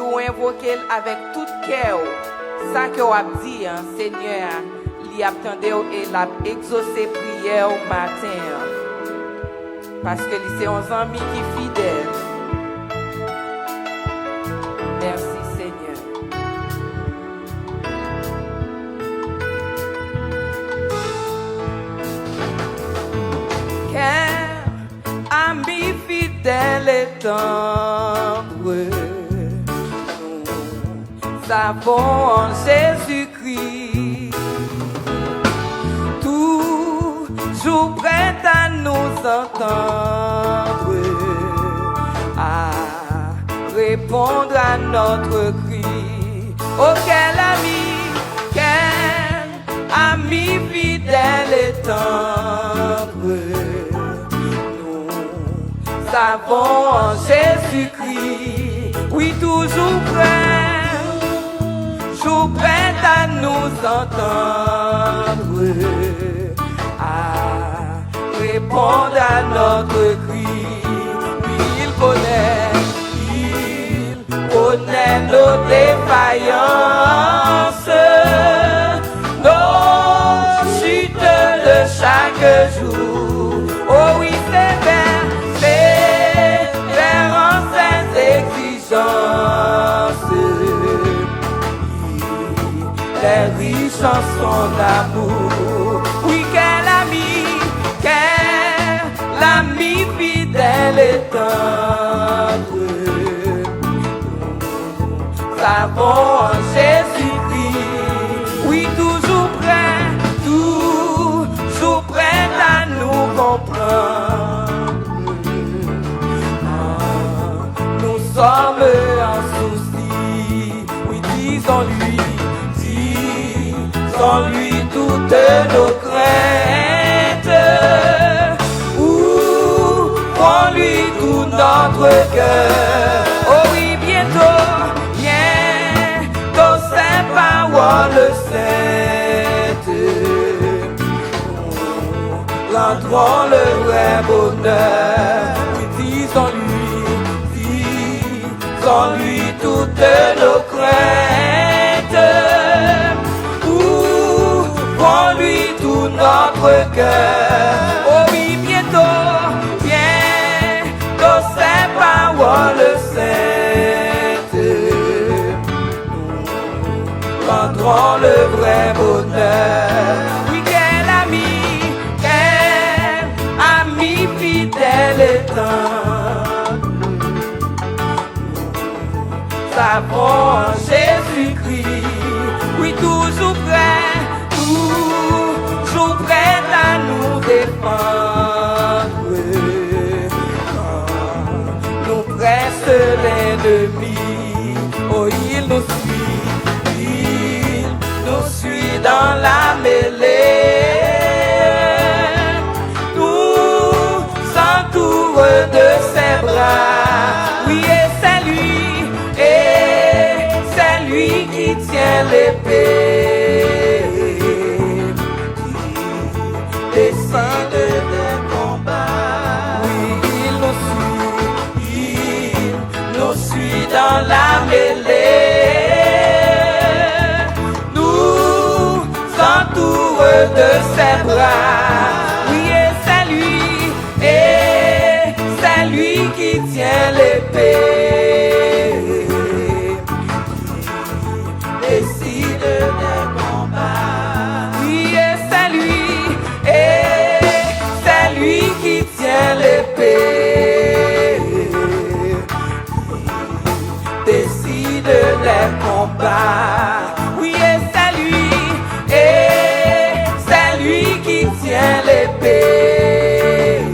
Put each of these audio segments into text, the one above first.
vous invoquez avec tout cœur, ça que vous avez dit, Seigneur, il attendait et l'a exaucé prière au matin. Parce que c'est un ami qui est fidèle. Merci Seigneur. Quel ami fidèle et tendre, nous avons en Jésus-Christ, toujours prêt à nous entendre, à répondre à notre cri. Oh quel ami fidèle et tendre, nous avons en Jésus-Christ, oui toujours prêt à nous entendre, à répondre à notre cri. Oui, il connaît nos défaillances, nos chutes de chaque jour. Oh oui, sévère en ses exigences, il est riche en son amour. Oui, quel ami fidèle et tendre, nous avons en Jésus-Christ, oui toujours prêt à nous comprendre. Nous sommes en souci, oui disons-lui toutes nos craintes. Ouvrons-lui tout notre cœur. Oh oui, bientôt ses paroles saintes rendront le vrai bonheur. Oui, disons-lui toutes nos craintes. Ouvrons-lui tout notre cœur. Oh oui, bientôt ses paroles saintes rendront le vrai bonheur. Oui, quel ami fidèle et tendre, nous avons en Jésus-Christ, oui toujours prêt à nous défendre. Quand nous presse l'ennemi, oh il nous suit dans la mêlée, nous entoure de ses bras. Oui, et c'est lui qui tient l'épée, qui décide des combats. Oui, il nous suit dans la mêlée, de ses bras. Oui, et c'est lui qui tient l'épée, décide des combats. Oui, et c'est lui qui tient l'épée, décide les combats. Oui, et c'est lui qui tient l'épée,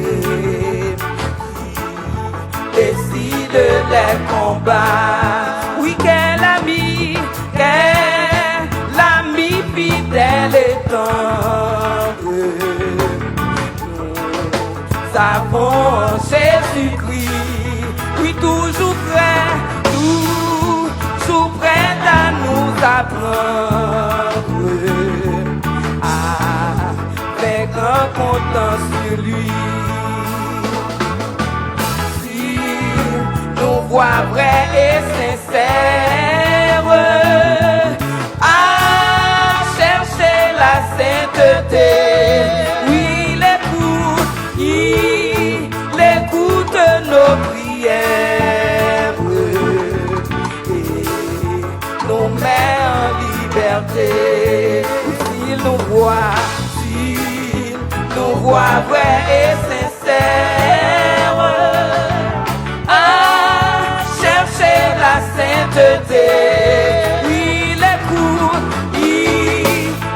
décide les combats. Oui, quel ami fidèle et tendre, nous avons en Jésus-Christ, oui toujours prêt à nous apprendre à faire grand content sur lui. Si nos voix vraies et sincères liberté. S'il nous voit vrai et sincère, à chercher la sainteté. Il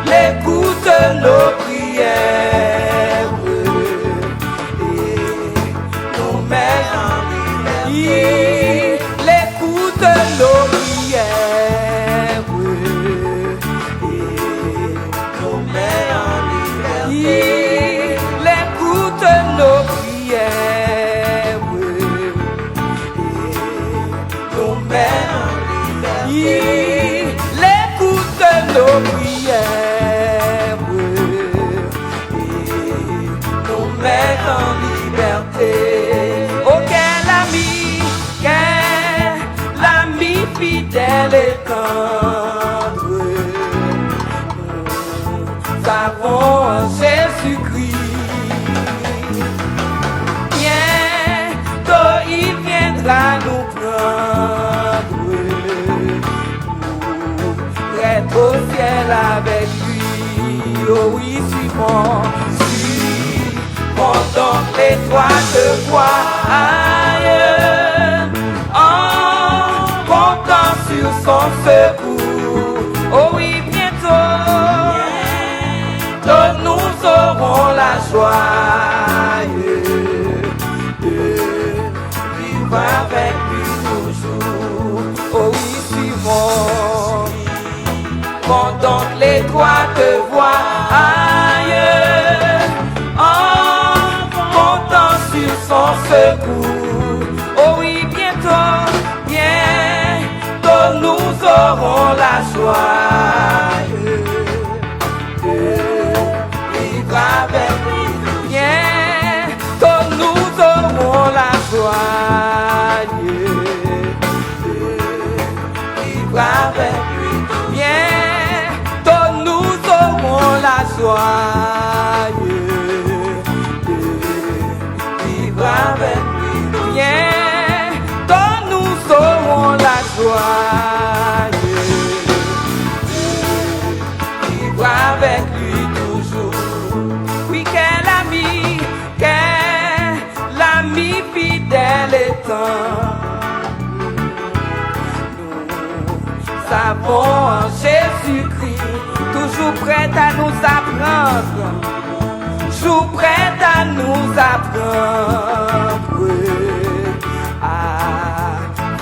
écoute nos prières et nous met en liberté. Il écoute nos prières et nous met en liberté. Il écoute nos prières et nous met en liberté. Il écoute nos prières et nous met en liberté. Oh, quel ami fidèle et tendre, nous avons en Jésus-Christ. Bientôt il viendra nous prendre pour être au ciel avec lui. Oh oui, suivons donc l'étoile de voix ailleurs, en comptant sur son secours. Oh oui, bientôt nous aurons la joie de vivre avec lui toujours. Oh oui, suivons donc l'étoile de voix ailleurs, en comptant sur son secours. Oh oui, bientôt nous aurons la joie de vivre avec lui. Bientôt nous aurons la joie de vivre avec lui. Bientôt nous aurons la joie de vivre avec lui. Bientôt nous aurons la joie de vivre avec lui toujours. Oui, quel ami fidèle et tendre, nous avons en Jésus-Christ, toujours prêt à nous apprendre, toujours prêt à nous apprendre à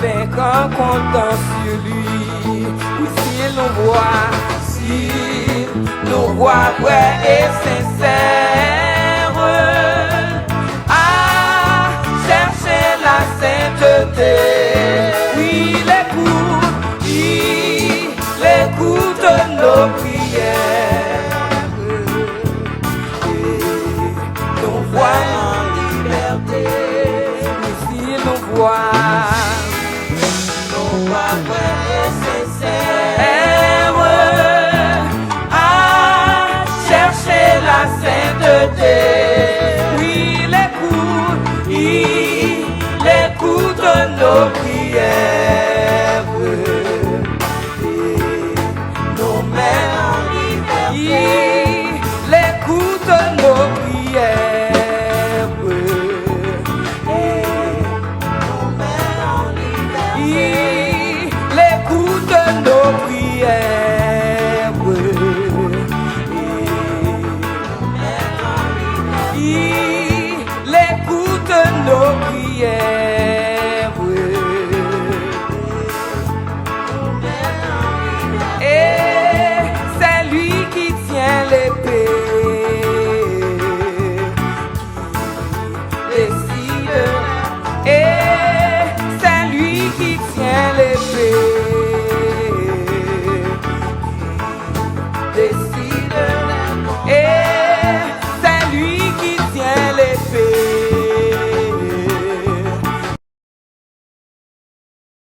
vaincre en comptant sur lui. Oui, s'il nous voit vrai et sincère, à chercher la sainteté. Oui, il écoute nos prières et nous voit en liberté. Oui, s'il nous voit vrai et sincère, à chercher la sainteté. Oui, il écoute nos prières